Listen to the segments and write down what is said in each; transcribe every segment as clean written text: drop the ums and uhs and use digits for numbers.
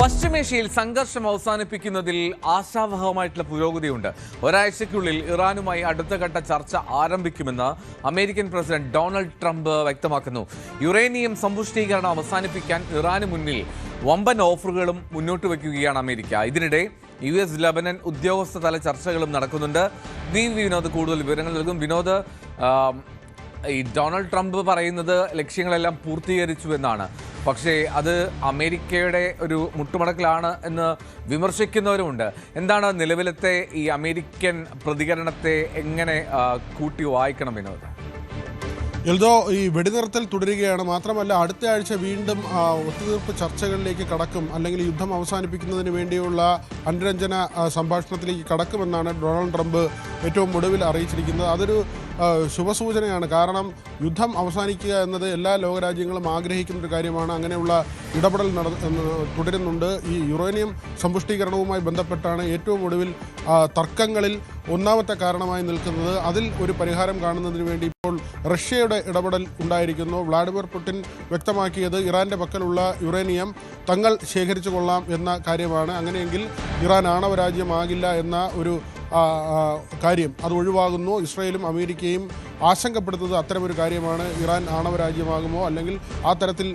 പശ്ചിമേഷ്യയിൽ സംഘർഷം അവസാനിപ്പിക്കുന്നതിൽ ആശാവഹമായിട്ടുള്ള പുരോഗതിയുണ്ട്. ഒരാഴ്ചയ്ക്കുള്ളിൽ ഇറാനുമായി അടുത്ത ഘട്ട ചർച്ച ആരംഭിക്കുമെന്ന് അമേരിക്കൻ പ്രസിഡന്റ് ഡൊണാൾഡ് ട്രംപ് വ്യക്തമാക്കുന്നു. യുറേനിയം സമ്പുഷ്ടീകരണം അവസാനിപ്പിക്കാൻ ഇറാന് മുന്നിൽ വമ്പൻ ഓഫറുകളും മുന്നോട്ട് വയ്ക്കുകയാണ് അമേരിക്ക. ഇതിനിടെ US ലബനൻ ഉദ്യോഗസ്ഥ തല ചർച്ചകളും നടക്കുന്നുണ്ട്. വിനോദ് കൂടുതൽ വിവരങ്ങൾ നൽകും. വിനോദ്, ഈ ഡൊണാൾഡ് ട്രംപ് പറയുന്നത് ലക്ഷ്യങ്ങളെല്ലാം പൂർത്തീകരിച്ചു എന്നാണ്. പക്ഷേ അത് അമേരിക്കയുടെ ഒരു മുട്ടുമടക്കലാണ് എന്ന് വിമർശിക്കുന്നവരുമുണ്ട്. എന്താണ് നിലവിലത്തെ ഈ അമേരിക്കൻ പ്രതികരണത്തെ എങ്ങനെ കൂട്ടി വായിക്കണം വിനോദ്? എൽദോ, ഈ വെടിനിർത്തൽ തുടരുകയാണ്. മാത്രമല്ല അടുത്ത ആഴ്ച വീണ്ടും ഒത്തുതീർപ്പ് ചർച്ചകളിലേക്ക് കടക്കും, അല്ലെങ്കിൽ യുദ്ധം അവസാനിപ്പിക്കുന്നതിന് വേണ്ടിയുള്ള അനുരഞ്ജന സംഭാഷണത്തിലേക്ക് കടക്കുമെന്നാണ് ഡൊണാൾഡ് ട്രംപ് ഏറ്റവും ഒടുവിൽ അറിയിച്ചിരിക്കുന്നത്. അതൊരു ശുഭസൂചനയാണ്. കാരണം യുദ്ധം അവസാനിക്കുക എന്നത് എല്ലാ ലോകരാജ്യങ്ങളും ആഗ്രഹിക്കുന്ന ഒരു കാര്യമാണ്. അങ്ങനെയുള്ള ഇടപെടൽ തുടരുന്നുണ്ട്. ഈ യുറേനിയം സമ്പുഷ്ടീകരണവുമായി ബന്ധപ്പെട്ടാണ് ഏറ്റവും ഒടുവിൽ തർക്കങ്ങളിൽ ഒന്നാമത്തെ കാരണമായി നിൽക്കുന്നത്. അതിൽ ഒരു പരിഹാരം കാണുന്നതിന് വേണ്ടി ഇപ്പോൾ റഷ്യയുടെ ഇടപെടൽ ഉണ്ടായിരിക്കുന്നു. വ്ളാഡിമിർ പുടിൻ വ്യക്തമാക്കിയത് ഇറാന്റെ പക്കലുള്ള യുറേനിയം തങ്ങൾ ശേഖരിച്ചു കൊള്ളാം എന്ന കാര്യമാണ്. അങ്ങനെയെങ്കിൽ ഇറാൻ ആണവരാജ്യമാകില്ല എന്ന ഒരു കാര്യം അത് ഒഴിവാകുന്നു. ഇസ്രായേലും അമേരിക്കയും ആശങ്കപ്പെടുത്തുന്നത് അത്തരമൊരു കാര്യമാണ്. ഇറാൻ ആണവരാജ്യമാകുമോ, അല്ലെങ്കിൽ ആ തരത്തിൽ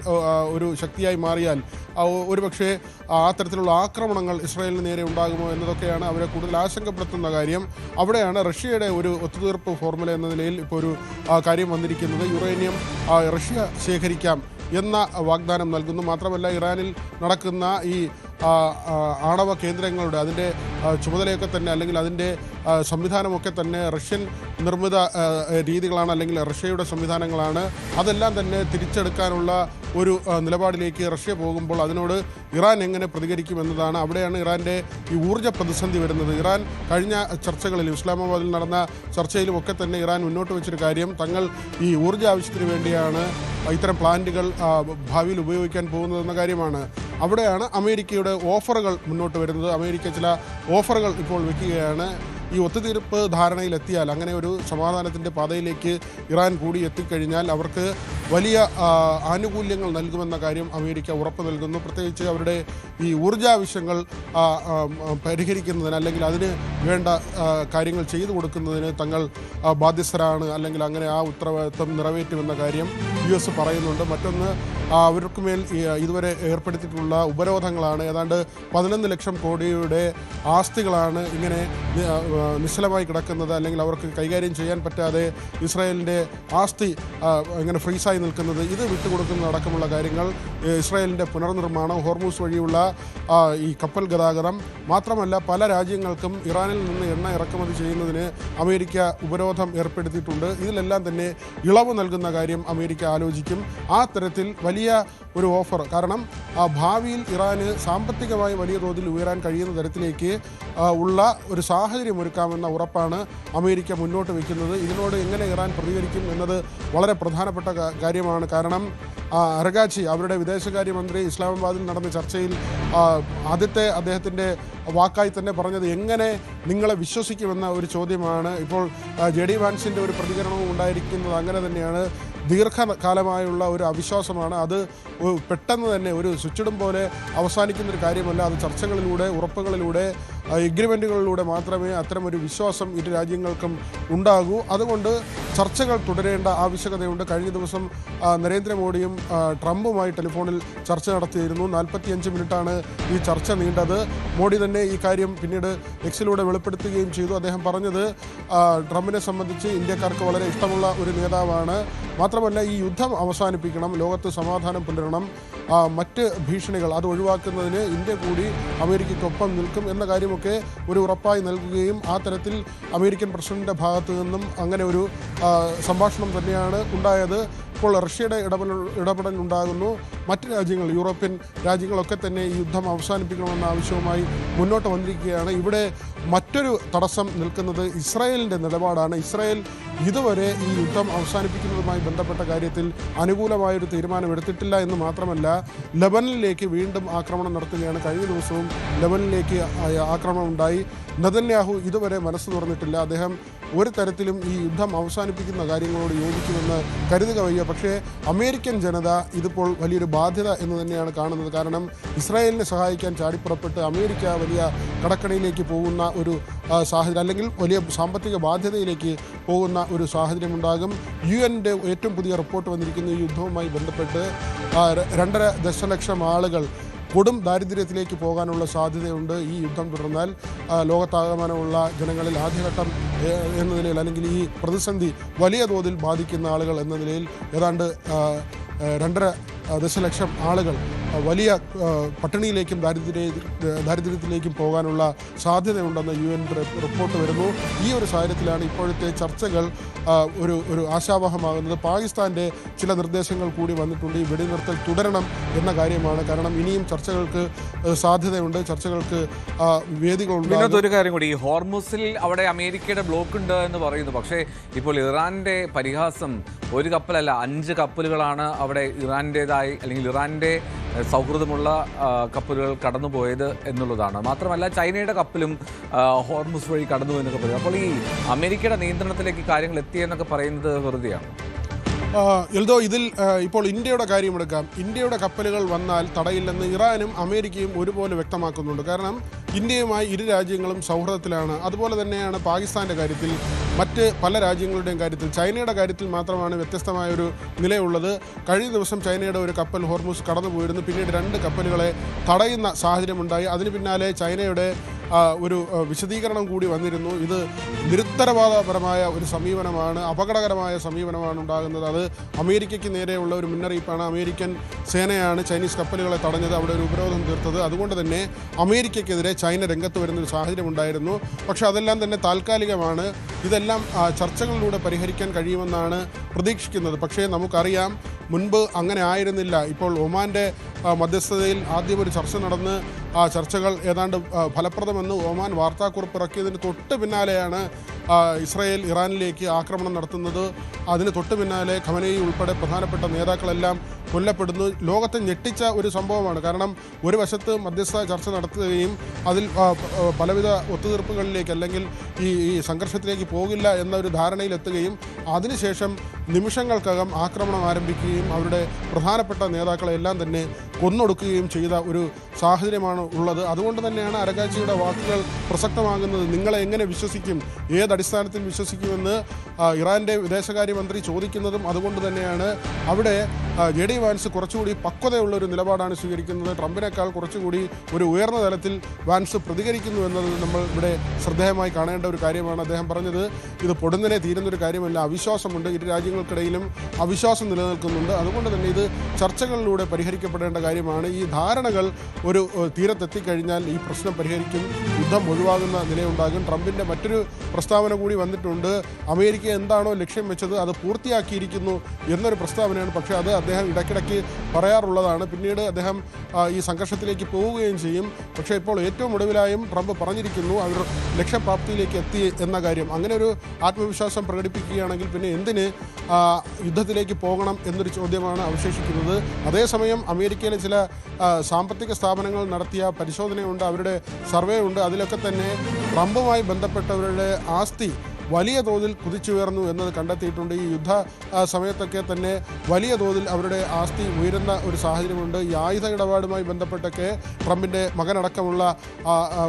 ഒരു ശക്തിയായി മാറിയാൽ ഒരുപക്ഷെ ആ തരത്തിലുള്ള ആക്രമണങ്ങൾ ഇസ്രായേലിന് നേരെ ഉണ്ടാകുമോ എന്നതൊക്കെയാണ് അവരെ കൂടുതൽ ആശങ്കപ്പെടുത്തുന്ന കാര്യം. അവിടെയാണ് റഷ്യയുടെ ഒരു ഒത്തുതീർപ്പ് ഫോർമുല എന്ന നിലയിൽ ഇപ്പോൾ ഒരു കാര്യം വന്നിരിക്കുന്നത്. യുറേനിയം റഷ്യ ശേഖരിക്കാം എന്ന വാഗ്ദാനം നൽകുന്നു. മാത്രമല്ല ഇറാനിൽ നടക്കുന്ന ഈ ആണവ കേന്ദ്രങ്ങളുടെ അതിൻ്റെ ചുമതലയൊക്കെ തന്നെ, അല്ലെങ്കിൽ അതിൻ്റെ സംവിധാനമൊക്കെ തന്നെ റഷ്യൻ നിർമ്മിത രീതികളാണ്, അല്ലെങ്കിൽ റഷ്യയുടെ സംവിധാനങ്ങളാണ്. അതെല്ലാം തന്നെ തിരിച്ചെടുക്കാനുള്ള ഒരു നിലപാടിലേക്ക് റഷ്യ പോകുമ്പോൾ അതിനോട് ഇറാൻ എങ്ങനെ പ്രതികരിക്കുമെന്നതാണ്. അവിടെയാണ് ഇറാൻ്റെ ഈ ഊർജ്ജ പ്രതിസന്ധി വരുന്നത്. ഇറാൻ കഴിഞ്ഞ ചർച്ചകളിൽ, ഇസ്ലാമാബാദിൽ നടന്ന ചർച്ചയിലും ഒക്കെ തന്നെ ഇറാൻ മുന്നോട്ട് വെച്ചൊരു കാര്യം, തങ്ങൾ ഈ ഊർജ്ജ ആവശ്യത്തിന് വേണ്ടിയാണ് ഇത്തരം പ്ലാന്റുകൾ ഭാവിയിൽ ഉപയോഗിക്കാൻ പോകുന്നതെന്ന കാര്യമാണ്. അവിടെയാണ് അമേരിക്കയുടെ ഓഫറുകൾ മുന്നോട്ട് വരുന്നത്. അമേരിക്ക ചില ഓഫറുകൾ ഇപ്പോൾ വയ്ക്കുകയാണ്. ഈ ഒത്തുതീർപ്പ് ധാരണയിലെത്തിയാൽ, അങ്ങനെ ഒരു സമാധാനത്തിൻ്റെ പാതയിലേക്ക് ഇറാൻ കൂടി എത്തിക്കഴിഞ്ഞാൽ അവർക്ക് വലിയ ആനുകൂല്യങ്ങൾ നൽകുമെന്ന കാര്യം അമേരിക്ക ഉറപ്പ് നൽകുന്നു. പ്രത്യേകിച്ച് അവരുടെ ഈ ഊർജ്ജാവശ്യങ്ങൾ പരിഹരിക്കുന്നതിന്, അല്ലെങ്കിൽ അതിന് വേണ്ട കാര്യങ്ങൾ ചെയ്തു കൊടുക്കുന്നതിന് തങ്ങൾ ബാധ്യസ്ഥരാണ്, അല്ലെങ്കിൽ അങ്ങനെ ആ ഉത്തരവാദിത്വം നിറവേറ്റുമെന്ന കാര്യം US പറയുന്നുണ്ട്. മറ്റൊന്ന്, അവർക്ക് മേൽ ഇതുവരെ ഏർപ്പെടുത്തിയിട്ടുള്ള ഉപരോധങ്ങളാണ്. ഏതാണ്ട് 11 ലക്ഷം കോടിയുടെ ആസ്തികളാണ് ഇങ്ങനെ നിശ്ചലമായി കിടക്കുന്നത്, അല്ലെങ്കിൽ അവർക്ക് കൈകാര്യം ചെയ്യാൻ പറ്റാതെ ഇസ്രായേലിൻ്റെ ആസ്തി ഇങ്ങനെ ഫ്രീസായി നിൽക്കുന്നത്. ഇത് വിട്ടുകൊടുക്കുന്ന അടക്കമുള്ള കാര്യങ്ങൾ, ഇസ്രായേലിൻ്റെ പുനർനിർമ്മാണം, ഹോർമൂസ് വഴിയുള്ള ഈ കപ്പൽ ഗതാഗതം, മാത്രമല്ല പല രാജ്യങ്ങൾക്കും ഇറാനിൽ നിന്ന് എണ്ണ ഇറക്കുമതി ചെയ്യുന്നതിന് അമേരിക്ക ഉപരോധം ഏർപ്പെടുത്തിയിട്ടുണ്ട്. ഇതിലെല്ലാം തന്നെ ഇളവ് നൽകുന്ന കാര്യം അമേരിക്ക ആലോചിക്കും. ആ തരത്തിൽ വലിയ ഒരു ഓഫർ, കാരണം ഭാവിയിൽ ഇറാന് സാമ്പത്തികമായി വലിയ തോതിൽ ഉയരാൻ കഴിയുന്ന തരത്തിലേക്ക് ഉള്ള ഒരു സാഹചര്യം ഒരുക്കാമെന്ന ഉറപ്പാണ് അമേരിക്ക മുന്നോട്ട് വയ്ക്കുന്നത്. ഇതിനോട് എങ്ങനെ ഇറാൻ പ്രതികരിക്കും എന്നത് വളരെ പ്രധാനപ്പെട്ട കാര്യമാണ്. കാരണം അരഗാച്ചി, അവരുടെ വിദേശകാര്യമന്ത്രി, ഇസ്ലാമാബാദിൽ നടന്ന ചർച്ചയിൽ ആദ്യത്തെ അദ്ദേഹത്തിൻ്റെ വാക്കായി തന്നെ പറഞ്ഞത് എങ്ങനെ നിങ്ങളെ വിശ്വസിക്കുമെന്ന ഒരു ചോദ്യമാണ്. ഇപ്പോൾ JD വാൻസിൻ്റെ ഒരു പ്രതികരണവും ഉണ്ടായിരിക്കുന്നത് അങ്ങനെ തന്നെയാണ്. ദീർഘകാലമായുള്ള ഒരു അവിശ്വാസമാണ്. അത് പെട്ടെന്ന് തന്നെ ഒരു സ്വിച്ചിടും പോലെ അവസാനിക്കുന്നൊരു കാര്യമല്ല. അത് ചർച്ചകളിലൂടെ, ഉറപ്പുകളിലൂടെ, എഗ്രിമെൻറ്റുകളിലൂടെ മാത്രമേ അത്തരമൊരു വിശ്വാസം ഇരു രാജ്യങ്ങൾക്കും ഉണ്ടാകൂ. അതുകൊണ്ട് ചർച്ചകൾ തുടരേണ്ട ആവശ്യകതയുണ്ട്. കഴിഞ്ഞ ദിവസം നരേന്ദ്രമോദിയും ട്രംപുമായി ടെലിഫോണിൽ ചർച്ച നടത്തിയിരുന്നു. 45 മിനിറ്റാണ് ഈ ചർച്ച നീണ്ടത്. മോഡി തന്നെ ഈ കാര്യം പിന്നീട് എക്സിലൂടെ വെളിപ്പെടുത്തുകയും ചെയ്തു. അദ്ദേഹം പറഞ്ഞത് ട്രംപിനെ സംബന്ധിച്ച് ഇന്ത്യക്കാർക്ക് വളരെ ഇഷ്ടമുള്ള ഒരു നേതാവാണ്. മാത്രമല്ല ഈ യുദ്ധം അവസാനിപ്പിക്കണം, ലോകത്ത് സമാധാനം പുലരണം, മറ്റ് ഭീഷണികൾ അത് ഒഴിവാക്കുന്നതിന് ഇന്ത്യ കൂടി അമേരിക്കയ്ക്കൊപ്പം നിൽക്കും എന്ന കാര്യമൊക്കെ ഒരു ഉറപ്പായി നൽകുകയും, ആ തരത്തിൽ അമേരിക്കൻ പ്രസിഡന്റിൻ്റെ ഭാഗത്തു നിന്നും അങ്ങനെ ഒരു സംഭാഷണം തന്നെയാണ് ഉണ്ടായത്. ഇപ്പോൾ റഷ്യയുടെ ഇടപെടൽ ഉണ്ടാകുന്നു. മറ്റ് രാജ്യങ്ങൾ, യൂറോപ്യൻ രാജ്യങ്ങളൊക്കെ തന്നെ ഈ യുദ്ധം അവസാനിപ്പിക്കണമെന്ന ആവശ്യവുമായി മുന്നോട്ട് വന്നിരിക്കുകയാണ്. ഇവിടെ മറ്റൊരു തടസ്സം നിൽക്കുന്നത് ഇസ്രായേലിൻ്റെ നിലപാടാണ്. ഇസ്രായേൽ ഇതുവരെ ഈ യുദ്ധം അവസാനിപ്പിക്കുന്നതുമായി ബന്ധപ്പെട്ട കാര്യത്തിൽ അനുകൂലമായൊരു തീരുമാനമെടുത്തിട്ടില്ല എന്ന് മാത്രമല്ല, ലബനനിലേക്ക് വീണ്ടും ആക്രമണം നടത്തുകയാണ്. കഴിഞ്ഞ ദിവസവും ലബനനിലേക്ക് ആക്രമണം ഉണ്ടായി. നെതന്യാഹു ഇതുവരെ മനസ്സ് തുറന്നിട്ടില്ല. അദ്ദേഹം ഒരു തരത്തിലും ഈ യുദ്ധം അവസാനിപ്പിക്കുന്ന കാര്യങ്ങളോട് യോജിക്കുമെന്ന് കരുതുക വയ്യ. പക്ഷേ അമേരിക്കൻ ജനത ഇതിപ്പോൾ വലിയൊരു ബാധ്യത എന്ന് തന്നെയാണ് കാണുന്നത്. കാരണം ഇസ്രായേലിനെ സഹായിക്കാൻ ചാടിപ്പുറപ്പെട്ട് അമേരിക്ക വലിയ കടക്കണിയിലേക്ക് പോകുന്ന ഒരു സാഹചര്യം, അല്ലെങ്കിൽ വലിയ സാമ്പത്തിക ബാധ്യതയിലേക്ക് പോകുന്ന ഒരു സാഹചര്യമുണ്ടാകും. UN-ന്റെ ഏറ്റവും പുതിയ റിപ്പോർട്ട് വന്നിരിക്കുന്ന ഈ യുദ്ധവുമായി ബന്ധപ്പെട്ട് 2.5 ദശലക്ഷം ആളുകൾ കൊടും ദാരിദ്ര്യത്തിലേക്ക് പോകാനുള്ള സാധ്യതയുണ്ട്. ഈ യുദ്ധം തുടർന്നാൽ ലോകത്താകമാനമുള്ള ജനങ്ങളിൽ ആദ്യഘട്ടം എന്ന നിലയിൽ, അല്ലെങ്കിൽ ഈ പ്രതിസന്ധി വലിയ തോതിൽ ബാധിക്കുന്ന ആളുകൾ എന്ന നിലയിൽ ഏതാണ്ട് 2.5 ദശലക്ഷം ആളുകൾ വലിയ പട്ടിണിയിലേക്കും ദാരിദ്ര്യത്തിലേക്കും പോകാനുള്ള സാധ്യതയുണ്ടെന്ന് UN റിപ്പോർട്ട് വരുന്നു. ഈ ഒരു സാഹചര്യത്തിലാണ് ഇപ്പോഴത്തെ ചർച്ചകൾ ഒരു ആശാവഹമാകുന്നത്. പാകിസ്ഥാൻ്റെ ചില നിർദ്ദേശങ്ങൾ കൂടി വന്നിട്ടുണ്ട്. ഈ വെടിനിർത്തൽ തുടരണം എന്ന കാര്യമാണ്. കാരണം ഇനിയും ചർച്ചകൾക്ക് സാധ്യതയുണ്ട്, ചർച്ചകൾക്ക് വേദികളുണ്ട്. ഒരു കാര്യം കൂടി, ഈ ഹോർമുസിൽ അവിടെ അമേരിക്കയുടെ ബ്ലോക്ക് ഉണ്ട് എന്ന് പറയുന്നു. പക്ഷേ ഇപ്പോൾ ഇറാന്റെ പരിഹാസം, ഒരു കപ്പലല്ല 5 കപ്പലുകളാണ് അവിടെ ഇറാൻ്റേതായി, അല്ലെങ്കിൽ ഇറാൻ്റെ സൗഹൃദമുള്ള കപ്പലുകൾ കടന്നുപോയത് എന്നുള്ളതാണ്. മാത്രമല്ല ചൈനയുടെ കപ്പലും ഹോർമുസ് വഴി കടന്നു എന്നൊക്കെ പറയും. അപ്പോൾ ഈ അമേരിക്കയുടെ നിയന്ത്രണത്തിലേക്ക് കാര്യങ്ങൾ എത്തിയെന്നൊക്കെ പറയുന്നത് വെറുതെയാണ്. എൽദോ, ഇതിൽ ഇപ്പോൾ ഇന്ത്യയുടെ കാര്യമെടുക്കാം. ഇന്ത്യയുടെ കപ്പലുകൾ വന്നാൽ തടയില്ലെന്ന് ഇറാനും അമേരിക്കയും ഒരുപോലെ വ്യക്തമാക്കുന്നുണ്ട്. കാരണം ഇന്ത്യയുമായി ഇരു രാജ്യങ്ങളും സൗഹൃദത്തിലാണ്. അതുപോലെ തന്നെയാണ് പാകിസ്ഥാൻ്റെ കാര്യത്തിൽ, മറ്റ് പല രാജ്യങ്ങളുടെയും കാര്യത്തിൽ. ചൈനയുടെ കാര്യത്തിൽ മാത്രമാണ് വ്യത്യസ്തമായൊരു നിലയുള്ളത്. കഴിഞ്ഞ ദിവസം ചൈനയുടെ ഒരു കപ്പൽ ഹോർമുസ് കടന്നു പോയിരുന്നു. പിന്നീട് 2 കപ്പലുകളെ തടയുന്ന സാഹചര്യമുണ്ടായി. അതിന് പിന്നാലെ ചൈനയുടെ ഒരു വിശദീകരണം കൂടി വന്നിരുന്നു. ഇത് നിരുത്തരവാദപരമായ ഒരു സമീപനമാണ്, അപകടകരമായ സമീപനമാണ് ഉണ്ടാകുന്നത്. അത് അമേരിക്കയ്ക്ക് നേരെയുള്ള ഒരു മുന്നറിയിപ്പാണ്. അമേരിക്കൻ സേനയാണ് ചൈനീസ് കപ്പലുകളെ തടഞ്ഞത്, അവിടെ ഒരു ഉപരോധം തീർത്തത്. അതുകൊണ്ട് തന്നെ അമേരിക്കയ്ക്കെതിരെ ചൈന രംഗത്ത് വരുന്നൊരു സാഹചര്യം ഉണ്ടായിരുന്നു. പക്ഷേ അതെല്ലാം തന്നെ താൽക്കാലികമാണ്. ഇതെല്ലാം ചർച്ചകളിലൂടെ പരിഹരിക്കാൻ കഴിയുമെന്നാണ് പ്രതീക്ഷിക്കുന്നത്. പക്ഷേ നമുക്കറിയാം, മുൻപ് അങ്ങനെ ആയിരുന്നില്ല. ഇപ്പോൾ ഒമാൻ്റെ മധ്യസ്ഥതയിൽ ആദ്യം ഒരു ചർച്ച നടന്ന് ആ ചർച്ചകൾ ഏതാണ്ട് ഫലപ്രദമെന്ന് ഒമാൻ വാർത്താക്കുറിപ്പ് ഇറക്കിയതിന് തൊട്ട് പിന്നാലെയാണ് ഇസ്രായേൽ ഇറാനിലേക്ക് ആക്രമണം നടത്തുന്നത്. അതിന് തൊട്ട് പിന്നാലെ ഖമനേയി ഉൾപ്പെടെ പ്രധാനപ്പെട്ട നേതാക്കളെല്ലാം കൊല്ലപ്പെടുന്നു. ലോകത്തെ ഞെട്ടിച്ച ഒരു സംഭവമാണ്. കാരണം ഒരു വശത്ത് മധ്യസ്ഥ ചർച്ച നടത്തുകയും അതിൽ പലവിധ ഒത്തുതീർപ്പുകളിലേക്ക്, അല്ലെങ്കിൽ ഈ സംഘർഷത്തിലേക്ക് പോകില്ല എന്നൊരു ധാരണയിലെത്തുകയും അതിനുശേഷം നിമിഷങ്ങൾക്കകം ആക്രമണം ആരംഭിക്കുകയും അവരുടെ പ്രധാനപ്പെട്ട നേതാക്കളെല്ലാം തന്നെ കൊന്നൊടുക്കുകയും ചെയ്ത ഒരു സാഹചര്യമാണ് ഉള്ളത്. അതുകൊണ്ട് തന്നെയാണ് അരകാച്ചിയുടെ വാക്കുകൾ പ്രസക്തമാകുന്നത്. നിങ്ങളെ എങ്ങനെ വിശ്വസിക്കും, ഏതടിസ്ഥാനത്തിൽ വിശ്വസിക്കുമെന്ന് ഇറാൻ്റെ വിദേശകാര്യമന്ത്രി ചോദിക്കുന്നതും അതുകൊണ്ട് തന്നെയാണ്. അവിടെ JD വാൻസ് കുറച്ചുകൂടി പക്വതയുള്ളൊരു നിലപാടാണ് സ്വീകരിക്കുന്നത്. ട്രംപിനേക്കാൾ കുറച്ചുകൂടി ഒരു ഉയർന്ന തലത്തിൽ വാൻസ് പ്രതികരിക്കുന്നു എന്നത് നമ്മൾ ഇവിടെ ശ്രദ്ധേയമായി കാണേണ്ട ഒരു കാര്യമാണ്. അദ്ദേഹം പറഞ്ഞത് ഇത് പൊടുന്നനെ തീരുന്നൊരു കാര്യമല്ല, അവിശ്വാസമുണ്ട്, ഇരു രാജ്യങ്ങൾക്കിടയിലും അവിശ്വാസം നിലനിൽക്കുന്നുണ്ട്. അതുകൊണ്ട് തന്നെ ഇത് ചർച്ചകളിലൂടെ പരിഹരിക്കപ്പെടേണ്ട കാര്യമാണ്. ഈ ധാരണകൾ ഒരു തീരത്തെത്തിക്കഴിഞ്ഞാൽ ഈ പ്രശ്നം പരിഹരിക്കും, യുദ്ധം ഒഴിവാകുന്ന നിലയുണ്ടാകും. ട്രംപിൻ്റെ മറ്റൊരു പ്രസ്താവന കൂടി വന്നിട്ടുണ്ട്. അമേരിക്ക എന്താണോ ലക്ഷ്യം വെച്ചത് അത് പൂർത്തിയാക്കിയിരിക്കുന്നു എന്നൊരു പ്രസ്താവനയാണ്. പക്ഷേ അത് അദ്ദേഹം ഇടയ്ക്കിടയ്ക്ക് പറയാറുള്ളതാണ്. പിന്നീട് അദ്ദേഹം ഈ സംഘർഷത്തിലേക്ക് പോവുകയും ചെയ്യും. പക്ഷേ ഇപ്പോൾ ഏറ്റവും ഒടുവിലായും ട്രംപ് പറഞ്ഞിരിക്കുന്നു അവർ ലക്ഷ്യപ്രാപ്തിയിലേക്ക് എത്തി എന്ന കാര്യം. അങ്ങനെ ഒരു ആത്മവിശ്വാസം പ്രകടിപ്പിക്കുകയാണെങ്കിൽ പിന്നെ എന്തിന് യുദ്ധത്തിലേക്ക് പോകണം എന്നൊരു ചോദ്യമാണ് അവശേഷിക്കുന്നത്. അതേസമയം അമേരിക്കയിലെ ചില സാമ്പത്തിക സ്ഥാപനങ്ങൾ നടത്തിയ പരിശോധനയുണ്ട്, അവരുടെ സർവേ ഉണ്ട്. അതിലൊക്കെ തന്നെ ട്രംപുമായി ബന്ധപ്പെട്ടവരുടെ ആസ്തി വലിയ തോതിൽ കുതിച്ചുയർന്നു എന്നത് കണ്ടെത്തിയിട്ടുണ്ട്. ഈ യുദ്ധ സമയത്തൊക്കെ തന്നെ വലിയ തോതിൽ അവരുടെ ആസ്തി ഉയരുന്ന ഒരു സാഹചര്യമുണ്ട്. ഈ ആയുധ ഇടപാടുമായി ബന്ധപ്പെട്ടൊക്കെ ട്രംപിൻ്റെ മകനടക്കമുള്ള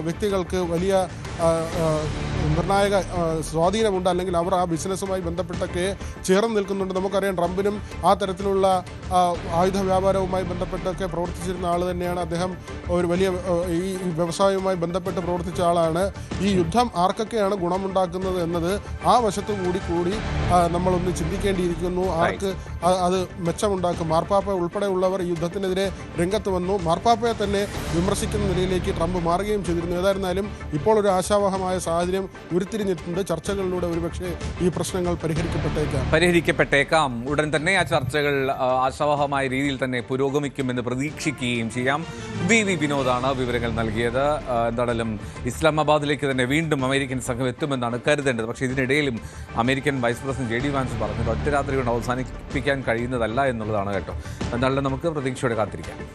വ്യക്തികൾക്ക് വലിയ നിർണായക സ്വാധീനമുണ്ട്, അല്ലെങ്കിൽ അവർ ആ ബിസിനസ്സുമായി ബന്ധപ്പെട്ടൊക്കെ ചേർന്ന് നിൽക്കുന്നുണ്ട്. നമുക്കറിയാം ട്രംപിനും ആ തരത്തിലുള്ള ആയുധ വ്യാപാരവുമായി ബന്ധപ്പെട്ടൊക്കെ പ്രവർത്തിച്ചിരുന്ന ആൾ തന്നെയാണ്. അദ്ദേഹം ഒരു വലിയ ഈ വ്യവസായവുമായി ബന്ധപ്പെട്ട് പ്രവർത്തിച്ച ആളാണ്. ഈ യുദ്ധം ആർക്കൊക്കെയാണ് ഗുണമുണ്ടാക്കുന്നത് എന്നത് ആ വശത്തു കൂടി നമ്മളൊന്ന് ചിന്തിക്കേണ്ടിയിരിക്കുന്നു. ആർക്ക് അത് മെച്ചമുണ്ടാക്കും? മാർപ്പാപ്പ ഉൾപ്പെടെയുള്ളവർ ഈ യുദ്ധത്തിനെതിരെ രംഗത്ത് വന്നു. മാർപ്പാപ്പയെ തന്നെ വിമർശിക്കുന്ന നിലയിലേക്ക് ട്രംപ് മാറുകയും ചെയ്തിരുന്നു. ഏതായിരുന്നാലും ഇപ്പോൾ ഒരു ആശാവഹമായ സാഹചര്യം ഉരുത്തിരിഞ്ഞിട്ടുണ്ട്. ചർച്ചകളിലൂടെ ഒരുപക്ഷെ ഈ പ്രശ്നങ്ങൾ പരിഹരിക്കപ്പെട്ടേക്കാം. ഉടൻ തന്നെ ആ ചർച്ചകൾ ആശാവഹമായ രീതിയിൽ തന്നെ പുരോഗമിക്കുമെന്ന് പ്രതീക്ഷിക്കുകയും ചെയ്യാം. വി വിനോദാണ് വിവരങ്ങൾ നൽകിയത്. എന്തായാലും ഇസ്ലാമാബാദിലേക്ക് തന്നെ വീണ്ടും അമേരിക്കൻ സംഘം എത്തുമെന്നാണ് കരുതേണ്ടത്. പക്ഷേ ഇതിനിടയിലും American vice president JD Vance പറഞ്ഞത് ഒറ്റ രാത്രി കൊണ്ട് അവസാനിപ്പിക്കാൻ കഴിയുന്നതല്ല എന്നുള്ളതാണ് കേട്ടോ. എന്തായാലും നമുക്ക് പ്രതീക്ഷയോടെ കാത്തിരിക്കാം.